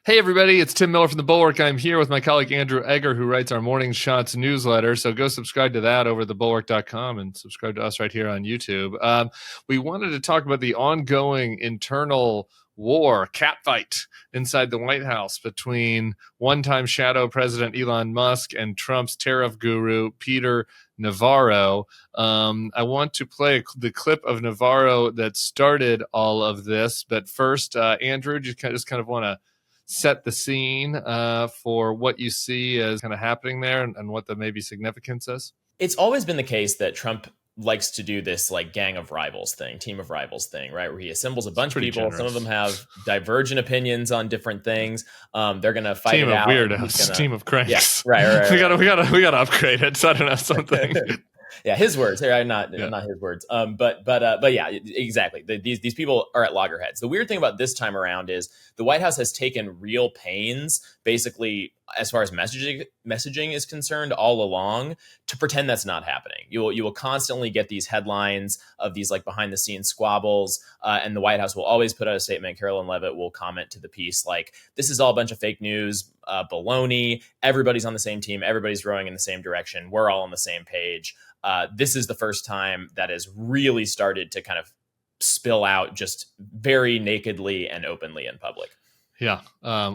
Hey, everybody, it's Tim Miller from the Bulwark. I'm here with my colleague Andrew Egger, who writes our Morning Shots newsletter. So go subscribe to that over at thebulwark.com and subscribe to us right here on YouTube. We wanted to talk about the ongoing internal war, catfight inside the White House between one-time shadow President Elon Musk and Trump's tariff guru, Peter Navarro. I want to play the clip of Navarro that started all of this. But first, Andrew, just kind of want to set the scene for what you see as kind of happening there and what the maybe significance is? It's always been the case that Trump likes to do this like gang of rivals thing, team of rivals thing, right? Where he assembles a bunch of people. Generous. Some of them have divergent opinions on different things. They're going to fight team it of out. Weirdos, team of cranks. Yeah, right. We gotta upgrade it. So I don't know, something. Yeah, his words. Not his words. But yeah, exactly. These people are at loggerheads. The weird thing about this time around is the White House has taken real pains, basically, as far as messaging is concerned, all along, to pretend that's not happening. You will constantly get these headlines of these like behind the scenes squabbles, and the White House will always put out a statement. Carolyn Levitt will comment to the piece like, "This is all a bunch of fake news, baloney. Everybody's on the same team. Everybody's rowing in the same direction. We're all on the same page." This is the first time that has really started to kind of spill out just very nakedly and openly in public. Yeah,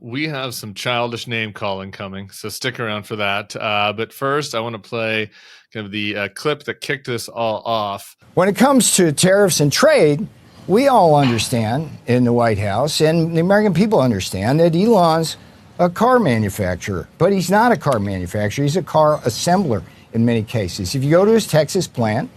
we have some childish name calling coming, so stick around for that. But first, I want to play kind of the clip that kicked this all off. When it comes to tariffs and trade, we all understand in the White House, and the American people understand, that Elon's a car manufacturer. But he's not a car manufacturer. He's a car assembler in many cases. If you go to his Texas plant,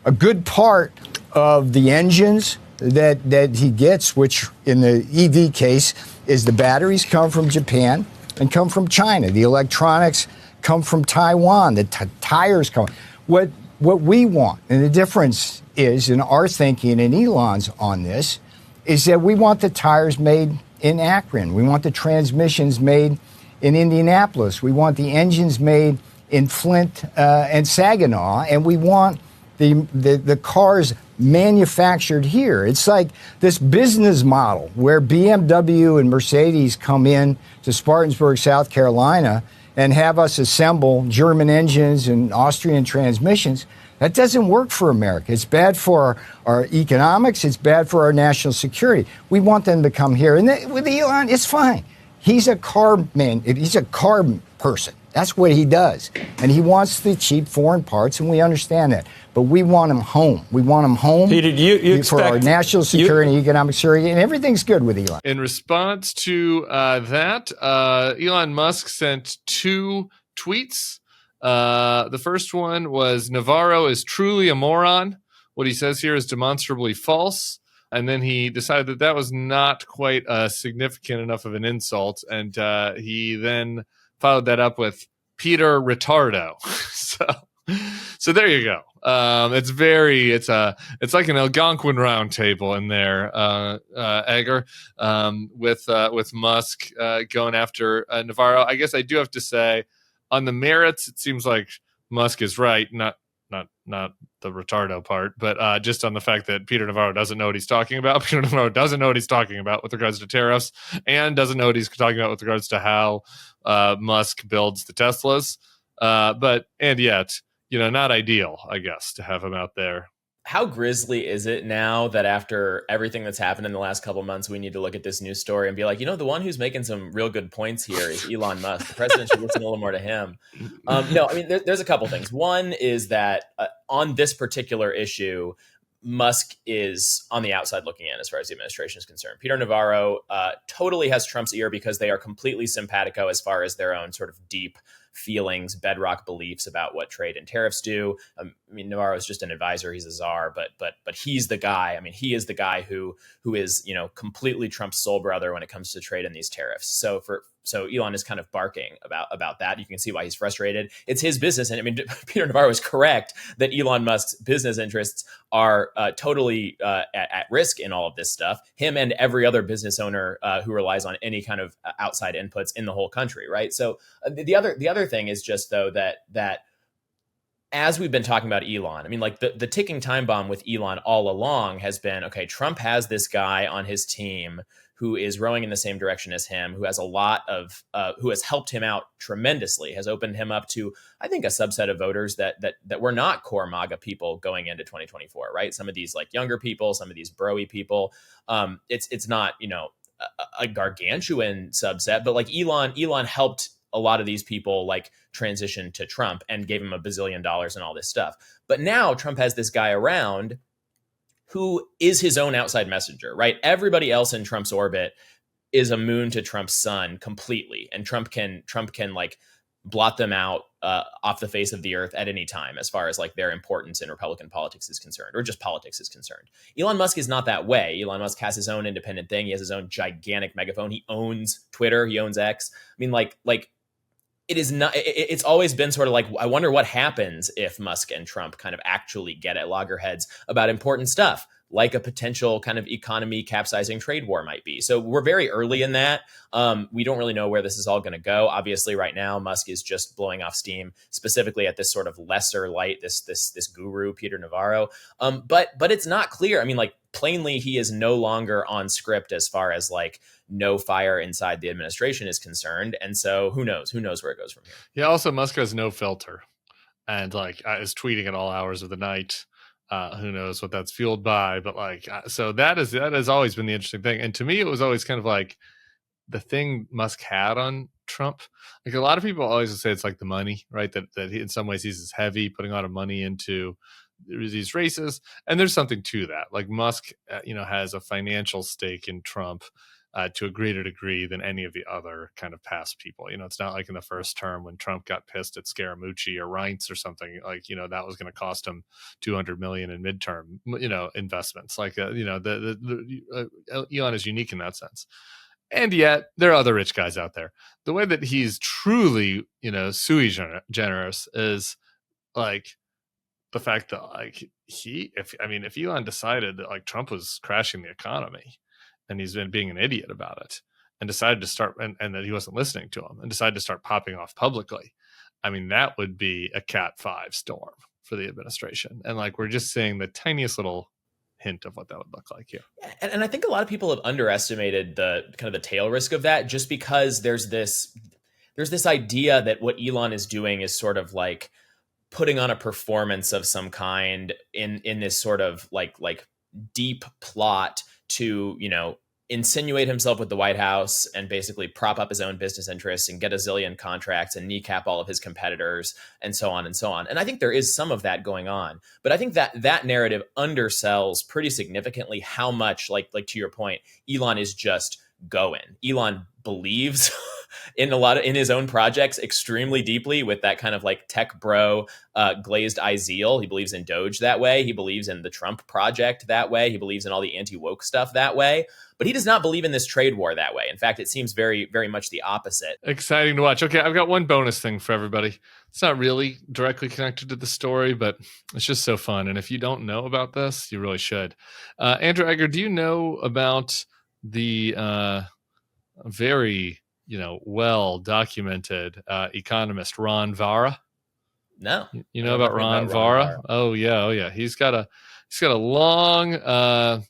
a good part of the engines that he gets, which in the EV case is the batteries, come from Japan and come from China. The electronics come from Taiwan. The tires come. What we want, and the difference is in our thinking and Elon's on this, is that we want the tires made in Akron. We want the transmissions made in Indianapolis. We want the engines made in Flint and Saginaw, and we want the cars manufactured here. It's like this business model where BMW and Mercedes come in to Spartanburg, South Carolina, and have us assemble German engines and Austrian transmissions. That doesn't work for America. It's bad for our economics. It's bad for our national security. We want them to come here. And with Elon, it's fine. He's a car man. He's a car person. That's what he does. And he wants the cheap foreign parts, and we understand that. But we want him home. We want him home, Peter, for our national security and economic security, and everything's good with Elon. In response to that, Elon Musk sent two tweets. The first one was, "Navarro is truly a moron. What he says here is demonstrably false." And then he decided that was not quite significant enough of an insult. And he then followed that up with Peter Retardo. So there you go. It's like an Algonquin round table in there, Egger, with Musk going after Navarro. I guess I do have to say, on the merits, it seems like Musk is right, not the retardo part, but just on the fact that Peter Navarro doesn't know what he's talking about. Peter Navarro doesn't know what he's talking about with regards to tariffs, and doesn't know what he's talking about with regards to how Musk builds the Teslas. And yet, not ideal, I guess, to have him out there. How grisly is it now that after everything that's happened in the last couple of months, we need to look at this news story and be like, the one who's making some real good points here is Elon Musk. The president should listen a little more to him. No, I mean, there's a couple things. One is that on this particular issue, Musk is on the outside looking in as far as the administration is concerned. Peter Navarro totally has Trump's ear because they are completely simpatico as far as their own sort of deep feelings, bedrock beliefs about what trade and tariffs do. Navarro is just an advisor; he's a czar, but he's the guy. I mean, he is the guy who is completely Trump's soul brother when it comes to trade and these tariffs. So Elon is kind of barking about that. You can see why he's frustrated. It's his business, and I mean, Peter Navarro is correct that Elon Musk's business interests are totally at risk in all of this stuff. Him and every other business owner who relies on any kind of outside inputs in the whole country, right? So the other thing is just though that as we've been talking about Elon, I mean, like the ticking time bomb with Elon all along has been, okay, Trump has this guy on his team who is rowing in the same direction as him, who has a lot of, who has helped him out tremendously, has opened him up to, I think, a subset of voters that were not core MAGA people going into 2024, right? Some of these like younger people, some of these bro-y people. It's not, a gargantuan subset, but like Elon helped a lot of these people like transition to Trump and gave him $1 bazillion and all this stuff. But now Trump has this guy around who is his own outside messenger, right? Everybody else in Trump's orbit is immune to Trump's sun completely. And Trump can like blot them out off the face of the earth at any time, as far as like their importance in Republican politics is concerned, or just politics is concerned. Elon Musk is not that way. Elon Musk has his own independent thing. He has his own gigantic megaphone. He owns Twitter. He owns X. I mean, like it is not, it's always been sort of like, I wonder what happens if Musk and Trump kind of actually get at loggerheads about important stuff, like a potential kind of economy capsizing trade war might be. So we're very early in that. We don't really know where this is all going to go. Obviously, right now, Musk is just blowing off steam, specifically at this sort of lesser light, this guru, Peter Navarro. But it's not clear. I mean, like, plainly, he is no longer on script as far as like no fire inside the administration is concerned. And so who knows where it goes from here. Yeah. Also, Musk has no filter and like is tweeting at all hours of the night. Who knows what that's fueled by, but like, so that has always been the interesting thing. And to me, it was always kind of like the thing Musk had on Trump. Like a lot of people always say it's like the money, right? That he, in some ways he's heavy, putting a lot of money into these races. And there's something to that. Like Musk, has a financial stake in Trump to a greater degree than any of the other kind of past people. It's not like in the first term when Trump got pissed at Scaramucci or Reince or something, like, that was going to cost him $200 million in midterm, investments. Like, Elon is unique in that sense. And yet there are other rich guys out there. The way that he's truly, sui generis is like the fact that like if Elon decided that like Trump was crashing the economy, and he's been being an idiot about it, and decided to start, and that he wasn't listening to him, and decided to start popping off publicly. I mean, that would be a Cat 5 storm for the administration. And like, we're just seeing the tiniest little hint of what that would look like here. And I think a lot of people have underestimated the kind of the tail risk of that, just because there's this idea that what Elon is doing is sort of like putting on a performance of some kind in this sort of like deep plot to, insinuate himself with the White House and basically prop up his own business interests and get a zillion contracts and kneecap all of his competitors and so on and so on. And I think there is some of that going on, but I think that narrative undersells pretty significantly how much, like to your point, Elon is just going. Elon believes in his own projects extremely deeply with that kind of like tech bro glazed eye zeal. He believes in Doge that way. He believes in the Trump project that way. He believes in all the anti-woke stuff that way. But he does not believe in this trade war that way. In fact, it seems very, very much the opposite. Exciting to watch. Okay, I've got one bonus thing for everybody. It's not really directly connected to the story, but it's just so fun. And if you don't know about this, you really should. Andrew Egger, do you know about the very well-documented economist Ron Vara? No. You know about Ron Vara? Oh yeah. He's got a long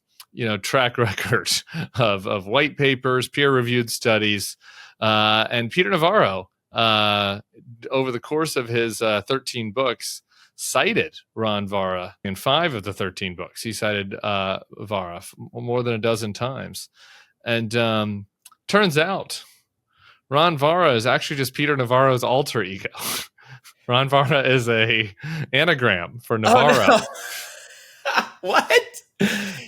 track record of white papers, peer-reviewed studies, and Peter Navarro, over the course of his 13 books, cited Ron Vara in 5 of the 13 books. He cited Vara more than a dozen times. And turns out Ron Vara is actually just Peter Navarro's alter ego. Ron Vara is a anagram for Navarro. Oh, no. What?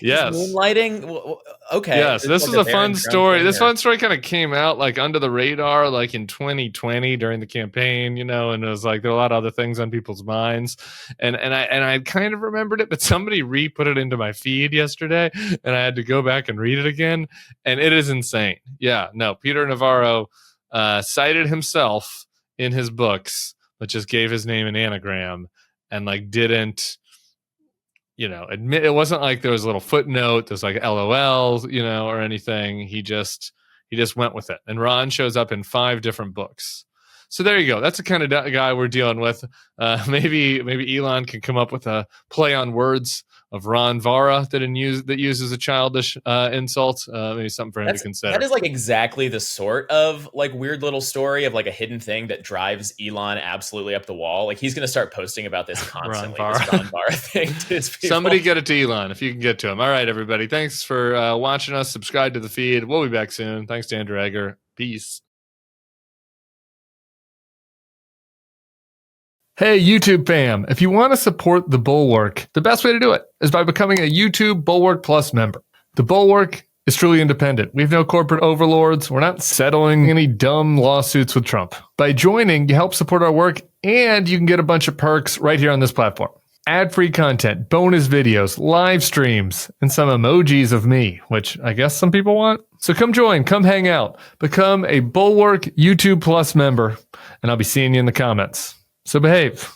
Yes. He's moonlighting? Okay. Yes, this is a fun story. This fun story kind of came out like under the radar, like in 2020 during the campaign, and it was like there were a lot of other things on people's minds, and I kind of remembered it, but somebody re-put it into my feed yesterday, and I had to go back and read it again, and it is insane. Yeah, no, Peter Navarro cited himself in his books, but just gave his name an anagram, and like didn't. Admit it wasn't like there was a little footnote. There's like LOL, or anything. He just went with it. And Ron shows up in 5 different books. So there you go. That's the kind of guy we're dealing with. Maybe Elon can come up with a play on words of Ron Vara that uses a childish insult. Maybe something for him to consider. That is like exactly the sort of like weird little story of like a hidden thing that drives Elon absolutely up the wall. Like he's going to start posting about this constantly. This Ron Vara thing to his people. Somebody get it to Elon if you can get to him. All right, everybody. Thanks for watching us. Subscribe to the feed. We'll be back soon. Thanks to Andrew Egger. Peace. Hey, YouTube fam, if you want to support the Bulwark, the best way to do it is by becoming a YouTube Bulwark Plus member. The Bulwark is truly independent. We have no corporate overlords. We're not settling any dumb lawsuits with Trump. By joining, you help support our work, and you can get a bunch of perks right here on this platform. Ad-free content, bonus videos, live streams, and some emojis of me, which I guess some people want. So come join, come hang out, become a Bulwark YouTube Plus member, and I'll be seeing you in the comments. So behave.